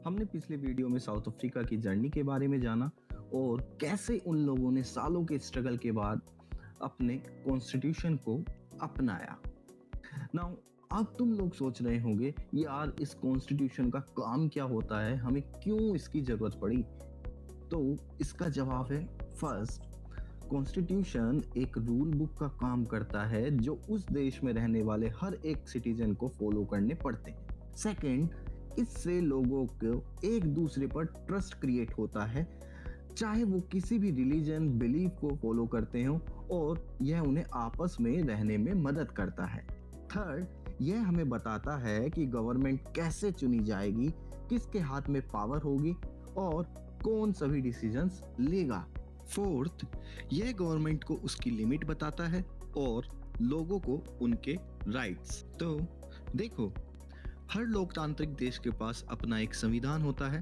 हमने पिछले वीडियो में साउथ अफ्रीका की जर्नी के बारे में जाना और कैसे उन लोगों ने सालों के स्ट्रगल के बाद अपने कॉन्स्टिट्यूशन को अपनाया। नाउ अब तुम लोग सोच रहे होंगे यार इस कॉन्स्टिट्यूशन का काम क्या होता है, हमें क्यों इसकी जरूरत पड़ी। तो इसका जवाब है, फर्स्ट, कॉन्स्टिट्यूशन एक रूल बुक का काम करता है जो उस देश में रहने वाले हर एक सिटीजन को फॉलो करने पड़ते हैं। सेकंड, इससे लोगों को एक दूसरे पर ट्रस्ट क्रिएट होता है, चाहे वो किसी भी रिलीजन बिलीफ को फॉलो करते हो, और यह उन्हें आपस में रहने में मदद करता है। थर्ड, यह हमें बताता है कि गवर्नमेंट कैसे चुनी जाएगी, किसके हाथ में पावर होगी और कौन सभी डिसीजंस लेगा। फोर्थ, यह गवर्नमेंट को उसकी लिमिट बताता है और लोगों को उनके राइट्स। तो देखो, हर लोकतांत्रिक देश के पास अपना एक संविधान होता है,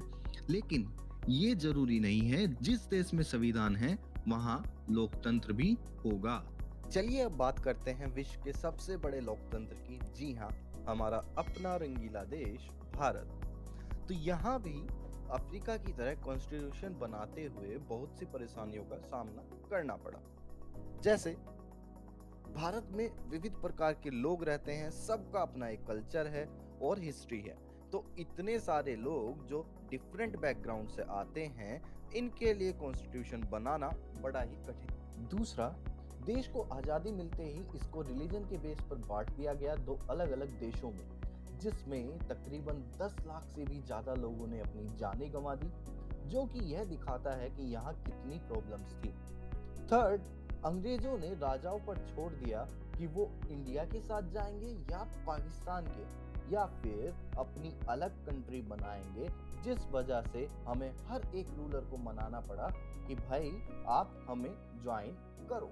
लेकिन ये जरूरी नहीं है जिस देश में संविधान है वहां लोकतंत्र भी होगा। चलिए अब बात करते हैं विश्व के सबसे बड़े लोकतंत्र की। जी हाँ, हमारा अपना रंगीला देश भारत। तो यहाँ भी अफ्रीका की तरह कॉन्स्टिट्यूशन बनाते हुए बहुत सी परेशानियों का सामना करना पड़ा। जैसे भारत में विविध प्रकार के लोग रहते हैं, सबका अपना एक कल्चर है और हिस्ट्री है। तो इतने सारे लोग जो डिफरेंट बैकग्राउंड से आते हैं, इनके लिए कॉन्स्टिट्यूशन बनाना बड़ा ही कठिन। दूसरा, देश को आजादी मिलते ही इसको रिलीजन के बेस पर बांट दिया गया दो अलग अलग देशों में, जिसमें तकरीबन 10 लाख से भी ज्यादा लोगों ने अपनी जानें गंवा दी, जो कि यह दिखाता है कि यहाँ कितनी प्रॉब्लम्स थी। थर्ड, अंग्रेजों ने राजाओं पर छोड़ दिया कि वो इंडिया के साथ जाएंगे या पाकिस्तान के, या फिर अपनी अलग कंट्री बनाएंगे, जिस वजह से हमें हर एक रूलर को मनाना पड़ा कि भाई आप हमें ज्वाइन करो।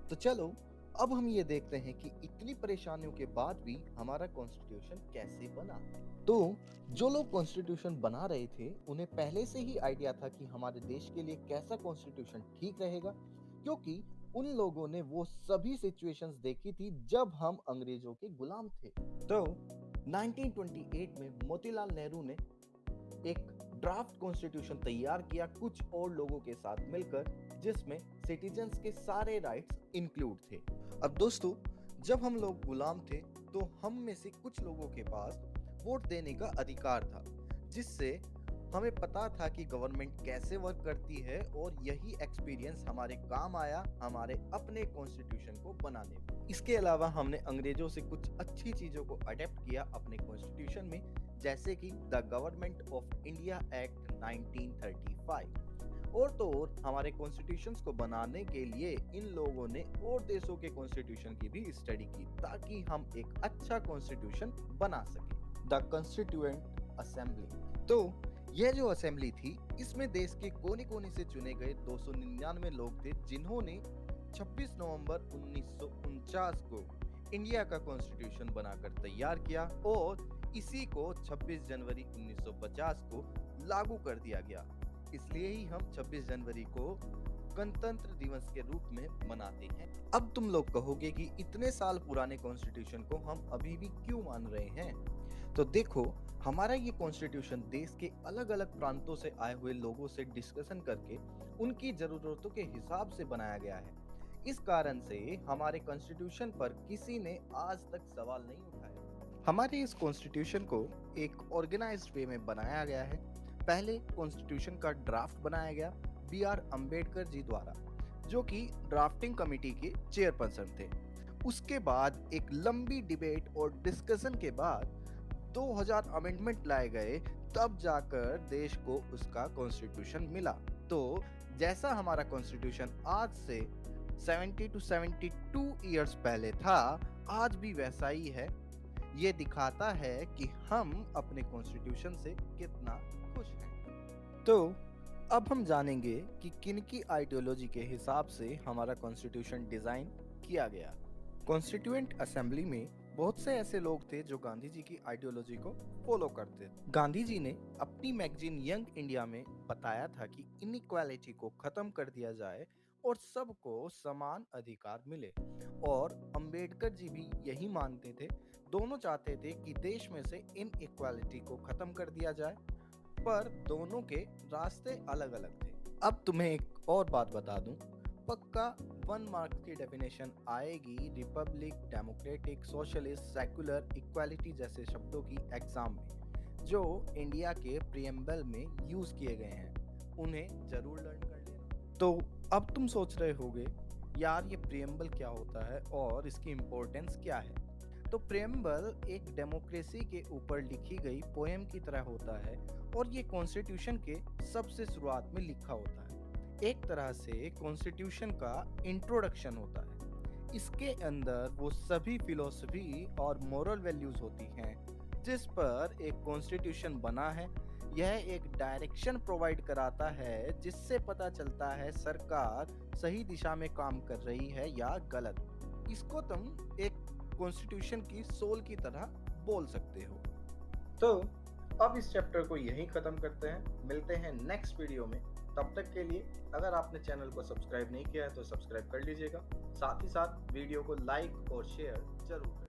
तो चलो अब हम ये देखते हैं कि इतनी परेशानियों के बाद भी हमारा कॉन्स्टिट्यूशन कैसे बना। तो जो लोग कॉन्स्टिट्यूशन बना रहे थे, उन्हें पहले से ही आइडिया था कि हमारे देश के लिए कैसा कॉन्स्टिट्यूशन ठीक रहेगा, क्योंकि उन लोगों ने वो सभी सिचुएशंस देखी थी जब हम अंग्रेजों के गुलाम थे। तो 1928 में मोतीलाल नेहरू ने एक ड्राफ्ट कॉन्स्टिट्यूशन तैयार किया कुछ और लोगों के साथ मिलकर, जिसमें सिटीजन्स के सारे राइट्स इंक्लूड थे। अब दोस्तों, जब हम लोग गुलाम थे तो हम में से कुछ लोगों के पास वोट देने का अधिकार था, जिससे हमें पता था कि गवर्नमेंट कैसे वर्क करती है, और यही एक्सपीरियंस हमारे काम आया हमारे अपने कॉन्स्टिट्यूशन को बनाने में। इसके अलावा हमने अंग्रेजों से कुछ अच्छी चीजों को अडेप्ट किया अपने कॉन्स्टिट्यूशन में, जैसे कि the government of India act 1935। और तो और हमारे कॉन्स्टिट्यूशंस को बनाने के लिए इन लोगों ने और देशों के कॉन्स्टिट्यूशन की भी स्टडी की, ताकि हम एक अच्छा कॉन्स्टिट्यूशन बना सके। The constituent assembly. तो यह जो असेंबली थी, इसमें देश के कोने कोने से चुने गए 299 लोग थे, जिन्होंने 26 नवंबर 1949 को इंडिया का कॉन्स्टिट्यूशन बनाकर तैयार किया, और इसी को 26 जनवरी 1950 को लागू कर दिया गया। इसलिए ही हम 26 जनवरी को गणतंत्र दिवस के रूप में मनाते हैं। अब तुम लोग कहोगे कि इतने साल पुराने कॉन्स्टिट्यूशन को हम अभी भी क्यों मान रहे हैं? तो देखो, हमारा ये कॉन्स्टिट्यूशन देश के अलग अलग प्रांतों से आए हुए लोगों से डिस्कशन करके उनकी जरूरतों के हिसाब से बनाया गया है। इस कारण से हमारे कॉन्स्टिट्यूशन पर किसी ने आज तक सवाल नहीं उठाया। हमारे इस कॉन्स्टिट्यूशन को एक ऑर्गेनाइज्ड वे में बनाया गया है। पहले कॉन्स्टिट्यूशन का ड्राफ्ट बनाया गया B.R. अम्बेडकर जी द्वारा, जो कि ड्राफ्टिंग कमेटी के चेयरपर्सन थे। उसके बाद एक लंबी डिबेट और डिस्कशन के बाद 2000 अमेंडमेंट लाए गए, तब जाकर देश को उसका कॉन्स्टिट्यूशन मिला। तो जैसा हमारा कॉन्स्टिट्यूशन आज से 70 to 72 इयर्स पहले था, आज भी वैसा ही है। ये दिखाता है कि हम अपने कॉन्स्टिट्यूशन से कितना खुश हैं। तो अब हम जानेंगे कि किनकी आइडियोलॉजी के हिसाब से हमारा कॉन्स्टिट्यूशन डिजाइन किया गया। कॉन्स्टिट्यूएंट असेंबली में बहुत से ऐसे लोग थे जो गांधी जी की आइडियोलॉजी को फॉलो करते थे। गांधी जी ने अपनी मैगजीन यंग इंडिया में बताया था कि इनइक्वालिटी को खत्म कर दिया जाए और सबको समान अधिकार मिले, और अंबेडकर जी भी यही मानते थे। दोनों चाहते थे कि देश में से इनइक्वालिटी को खत्म कर दिया जाए। पर दोनों के रास्ते अलग अलग थे। अब तुम्हें एक और बात बता दूं, पक्का 1 मार्क की डेफिनेशन आएगी Republic, democratic, socialist, secular, equality जैसे शब्दों की एग्जाम में, जो इंडिया के प्रीएम्बल में यूज किए गए हैं। उन्हें जरूर लर्न कर लेना। तो अब तुम सोच रहे होगे, यार ये प्रीएम्बल क्या होता है और इसकी इम्पोर्टेंस क्या है? तो प्रीएम्बल एक डेमोक्रेसी के ऊपर लिखी गई पोएम की तरह होता है और ये कॉन्स्टिट्यूशन के सबसे शुरुआत में लिखा होता है। एक तरह से कॉन्स्टिट्यूशन का इंट्रोडक्शन होता है। इसके अंदर वो सभी फिलॉसफी और मोरल वैल्यूज होती हैं जिस पर एक कॉन्स्टिट्यूशन बना है। यह एक डायरेक्शन प्रोवाइड कराता है जिससे पता चलता है सरकार सही दिशा में काम कर रही है या गलत। इसको तुम एक कॉन्स्टिट्यूशन की सोल की तरह बोल सकते हो। तो अब इस चैप्टर को यहीं खत्म करते हैं। मिलते हैं नेक्स्ट वीडियो में। तब तक के लिए अगर आपने चैनल को सब्सक्राइब नहीं किया है तो सब्सक्राइब कर लीजिएगा। साथ ही साथ वीडियो को लाइक और शेयर जरूर करें।